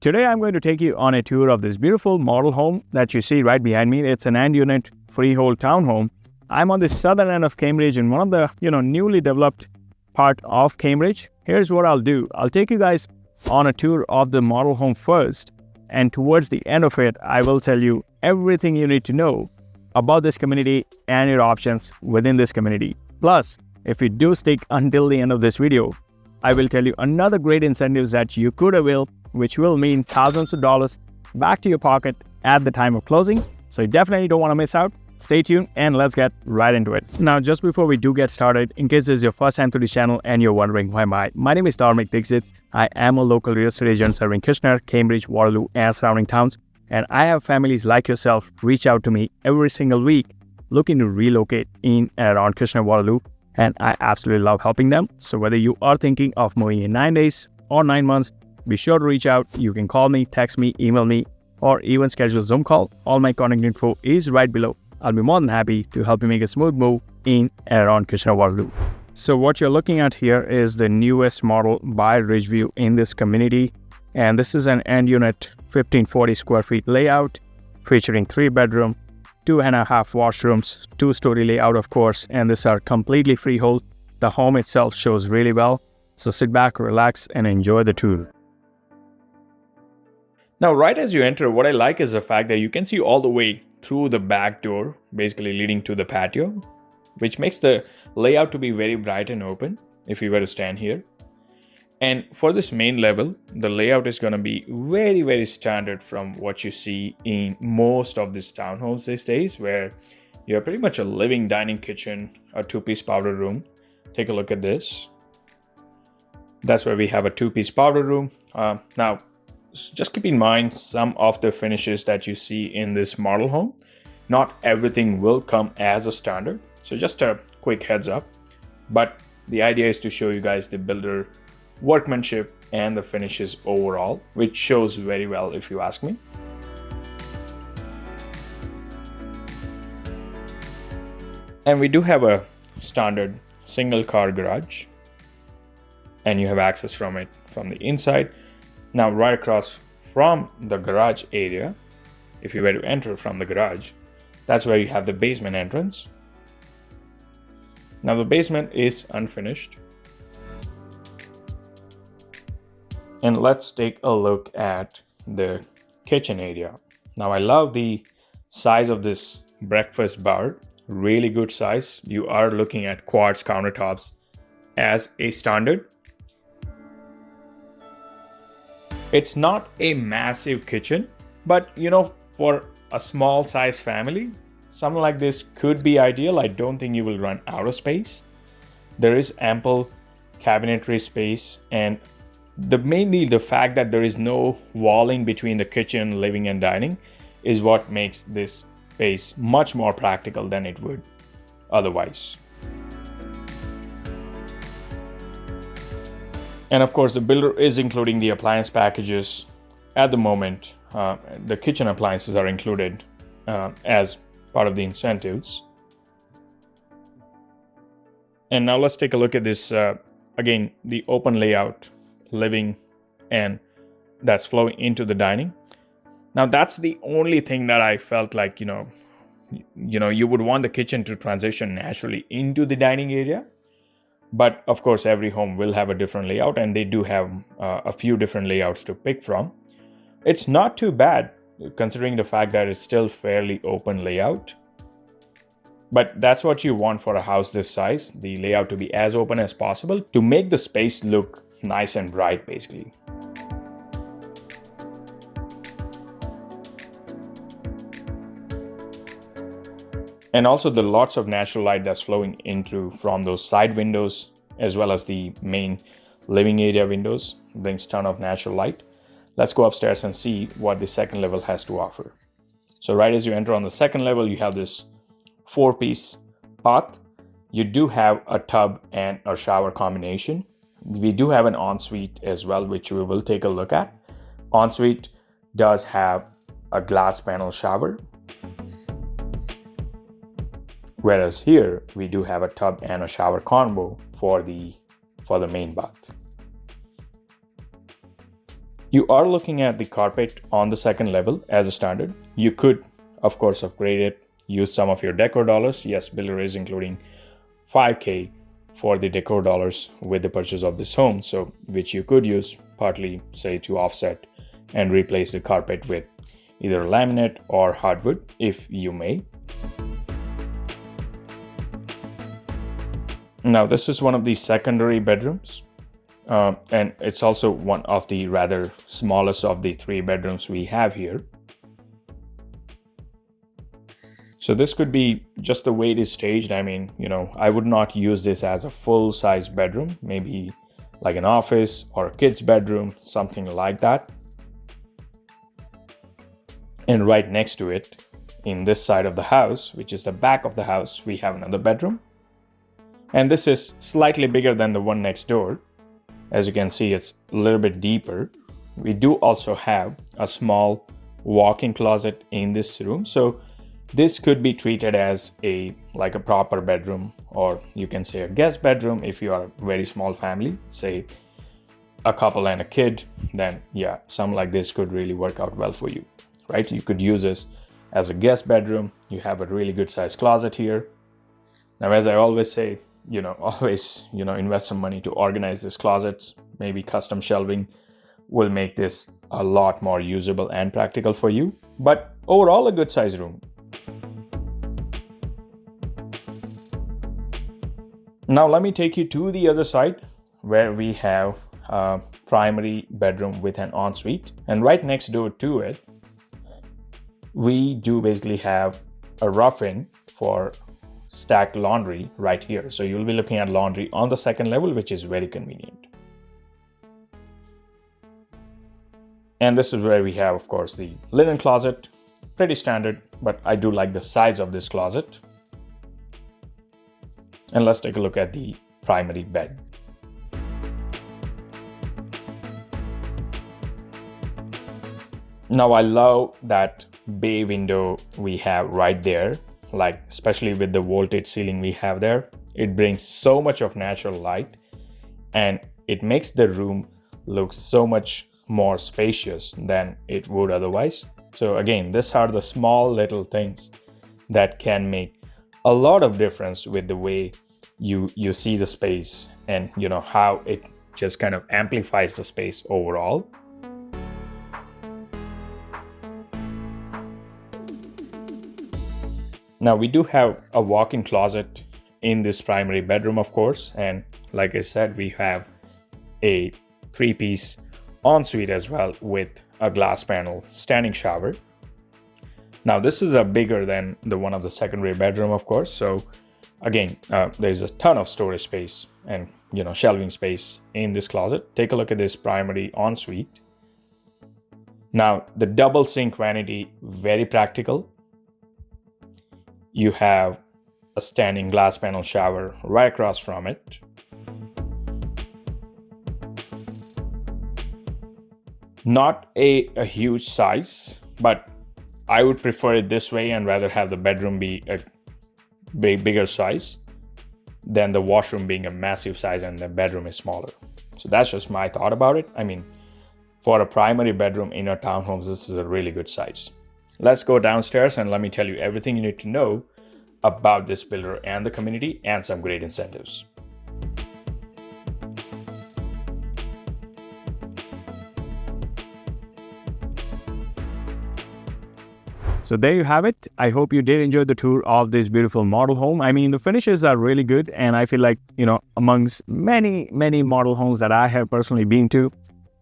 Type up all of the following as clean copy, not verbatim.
Today I'm going to take you on a tour of this beautiful model home that you see right behind me. It's an end unit freehold townhome. I'm on the southern end of Cambridge in one of the newly developed part of Cambridge. Here's what I'll do. I'll take you guys on a tour of the model home first, and towards the end of it I will tell you everything you need to know about this community and your options within this community. Plus, if you do stick until the end of this video, I will tell you another great incentives that you could avail, which will mean thousands of dollars back to your pocket at the time of closing. So you definitely don't want to miss out. Stay tuned and let's get right into it. Now, just before we do get started, in case this is your first time to the channel and you're wondering why my name is Dixit. I am a local real estate agent serving Kitchener, Cambridge, Waterloo, and surrounding towns. And I have families like yourself reach out to me every single week looking to relocate in and around Kitchener, Waterloo. And I absolutely love helping them. So whether you are thinking of moving in 9 days or 9 months, be sure to reach out. You can call me, text me, email me, or even schedule a Zoom call. All my contact info is right below. I'll be more than happy to help you make a smooth move in and around Kitchener, Waterloo. So what you're looking at here is the newest model by Ridgeview in this community. And this is an end unit 1540 square feet layout featuring 3-bedroom, 2.5 washrooms, 2-story layout of course, and these are completely freehold. The home itself shows really well. So sit back, relax, and enjoy the tour. Now, right as you enter, what I like is the fact that you can see all the way through the back door, basically leading to the patio, which makes the layout to be very bright and open if you were to stand here. And for this main level, the layout is going to be very, very standard from what you see in most of these townhomes these days, where you have pretty much a living dining kitchen, a 2-piece powder room. Take a look at this. That's where we have a 2-piece powder room. Now, just keep in mind some of the finishes that you see in this model home. Not everything will come as a standard. So just a quick heads up. But the idea is to show you guys the builder workmanship and the finishes overall, which shows very well if you ask me. And we do have a standard single car garage, and you have access from it from the inside. Now, right across from the garage area, if you were to enter from the garage, that's where you have the basement entrance. Now, the basement is unfinished. And let's take a look at the kitchen area. Now, I love the size of this breakfast bar. Really good size. You are looking at quartz countertops as a standard. It's not a massive kitchen, but for a small size family, something like this could be ideal. I don't think you will run out of space. There is ample cabinetry space, and mainly the fact that there is no walling between the kitchen, living, and dining is what makes this space much more practical than it would otherwise. And of course, the builder is including the appliance packages at the moment. The kitchen appliances are included as part of the incentives. And now let's take a look at this, again, the open layout, living, and that's flowing into the dining. Now, that's the only thing that I felt like, you would want the kitchen to transition naturally into the dining area. But of course, every home will have a different layout, and they do have a few different layouts to pick from. It's not too bad considering the fact that it's still fairly open layout. But that's what you want for a house this size, the layout to be as open as possible to make the space look nice and bright, basically. And also the lots of natural light that's flowing into from those side windows, as well as the main living area windows, brings ton of natural light. Let's go upstairs and see what the second level has to offer. So right as you enter on the second level, you have this 4-piece bath. You do have a tub and a shower combination. We do have an ensuite as well, which we will take a look at. Ensuite does have a glass panel shower, whereas here we do have a tub and a shower combo for the main bath. You are looking at the carpet on the second level as a standard. You could, of course, upgrade it, use some of your decor dollars. Yes, builder is including $5,000 for the decor dollars with the purchase of this home, so which you could use partly, say, to offset and replace the carpet with either laminate or hardwood if you may. Now, this is one of the secondary bedrooms. And it's also one of the rather smallest of the 3 bedrooms we have here. So this could be just the way it is staged. I mean, I would not use this as a full-size bedroom, maybe like an office or a kid's bedroom, something like that. And right next to it, in this side of the house, which is the back of the house, we have another bedroom. And this is slightly bigger than the one next door. As you can see, it's a little bit deeper. We do also have a small walk-in closet in this room. So this could be treated as like a proper bedroom, or you can say a guest bedroom if you are a very small family, say a couple and a kid, then yeah, something like this could really work out well for you, right? You could use this as a guest bedroom. You have a really good sized closet here. Now, as I always say, invest some money to organize these closets. Maybe custom shelving will make this a lot more usable and practical for you. But overall, a good size room. Now, let me take you to the other side where we have a primary bedroom with an ensuite. And right next door to it, we do basically have a rough-in for stacked laundry right here. So you'll be looking at laundry on the second level, which is very convenient. And this is where we have, of course, the linen closet. Pretty standard, but I do like the size of this closet. And let's take a look at the primary bed. Now, I love that bay window we have right there, like especially with the vaulted ceiling we have there. It brings so much of natural light and it makes the room look so much more spacious than it would otherwise. So again, these are the small little things that can make a lot of difference with the way you see the space, and how it just kind of amplifies the space overall. Now, we do have a walk-in closet in this primary bedroom, of course, and like I said, we have a 3-piece ensuite as well with a glass panel standing shower. Now, this is a bigger than the one of the secondary bedroom, of course. So again, there's a ton of storage space and shelving space in this closet. Take a look at this primary ensuite. Now, the double sink vanity, very practical. You have a standing glass panel shower right across from it. Not a huge size, but I would prefer it this way and rather have the bedroom be a bigger size than the washroom being a massive size and the bedroom is smaller. So that's just my thought about it. I mean, for a primary bedroom in a townhomes, this is a really good size. Let's go downstairs and let me tell you everything you need to know about this builder and the community and some great incentives. So there you have it. I hope you did enjoy the tour of this beautiful model home. I mean, the finishes are really good, and I feel like, amongst many model homes that I have personally been to,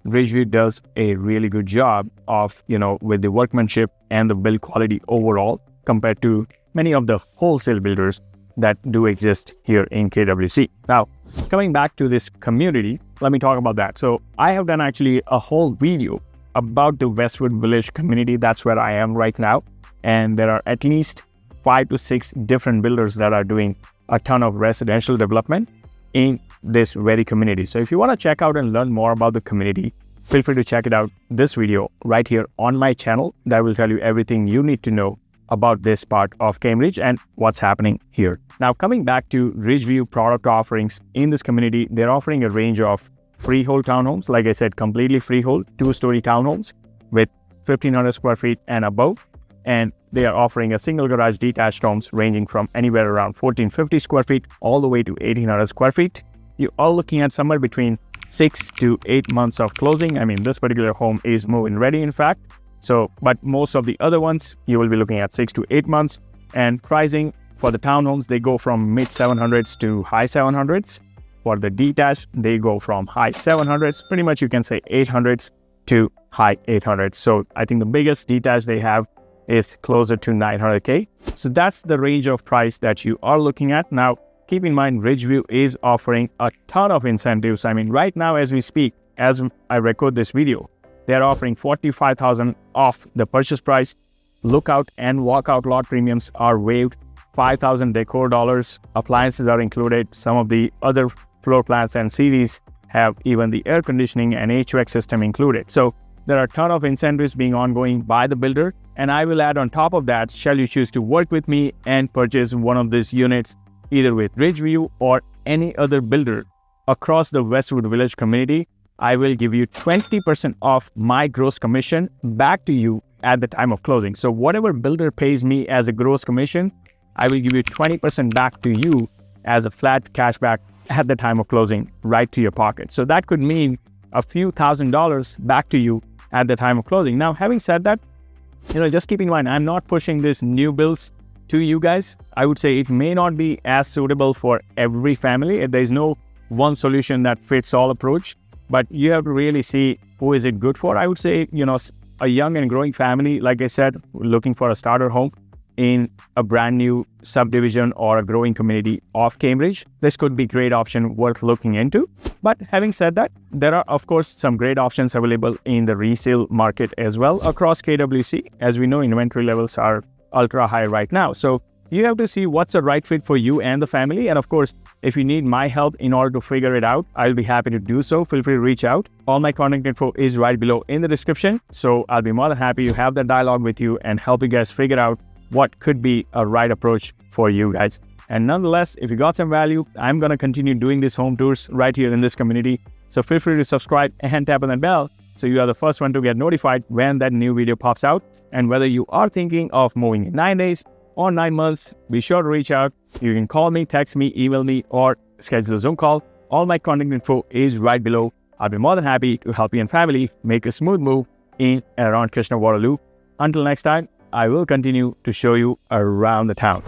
Ridgeview does a really good job of, with the workmanship and the build quality overall compared to many of the wholesale builders that do exist here in KWC. Now, coming back to this community, let me talk about that. So I have done actually a whole video about the Westwood Village community. That's where I am right now. And there are at least 5 to 6 different builders that are doing a ton of residential development in this very community. So if you want to check out and learn more about the community, feel free to check it out this video right here on my channel. That will tell you everything you need to know about this part of Cambridge and what's happening here. Now, coming back to Ridgeview product offerings in this community, they're offering a range of freehold townhomes. Like I said, completely freehold, 2-story townhomes with 1,500 square feet and above. And they are offering a single garage detached homes ranging from anywhere around 1,450 square feet all the way to 1,800 square feet. You are looking at somewhere between 6 to 8 months of closing. I mean, this particular home is move-in ready, in fact. So, but most of the other ones, you will be looking at 6 to 8 months. And pricing for the townhomes, they go from mid 700s to high 700s. For the detached, they go from high 700s, pretty much you can say 800s to high 800s. So I think the biggest detached they have is closer to 900K. So that's the range of price that you are looking at. Now, keep in mind, Ridgeview is offering a ton of incentives. I mean, right now as we speak, as I record this video, they're offering $45,000 off the purchase price. Lookout and walkout lot premiums are waived. $5,000 decor dollars. Appliances are included. Some of the other floor plans and series have even the air conditioning and HVAC system included. So there are a ton of incentives being ongoing by the builder. And I will add on top of that, shall you choose to work with me and purchase one of these units, either with Ridgeview or any other builder across the Westwood Village community, I will give you 20% off my gross commission back to you at the time of closing. So whatever builder pays me as a gross commission, I will give you 20% back to you as a flat cashback at the time of closing, right to your pocket. So that could mean a few $1,000s back to you at the time of closing. Now, having said that, just keep in mind, I'm not pushing this new builds to you guys. I would say it may not be as suitable for every family. There is no one solution that fits all approach, but you have to really see who is it good for. I would say, a young and growing family, like I said, looking for a starter home in a brand new subdivision or a growing community of Cambridge, this could be a great option worth looking into. But having said that, there are of course some great options available in the resale market as well across KWC. As we know, inventory levels are ultra high right now. So you have to see what's the right fit for you and the family. And of course, if you need my help in order to figure it out, I'll be happy to do so. Feel free to reach out. All my contact info is right below in the description. So I'll be more than happy to have that dialogue with you and help you guys figure out what could be a right approach for you guys. And nonetheless, if you got some value, I'm going to continue doing these home tours right here in this community. So feel free to subscribe and tap on that bell so you are the first one to get notified when that new video pops out. And whether you are thinking of moving in 9 days or 9 months, be sure to reach out. You can call me, text me, email me, or schedule a Zoom call. All my contact info is right below. I'll be more than happy to help you and family make a smooth move in and around Krishna Waterloo. Until next time, I will continue to show you around the town.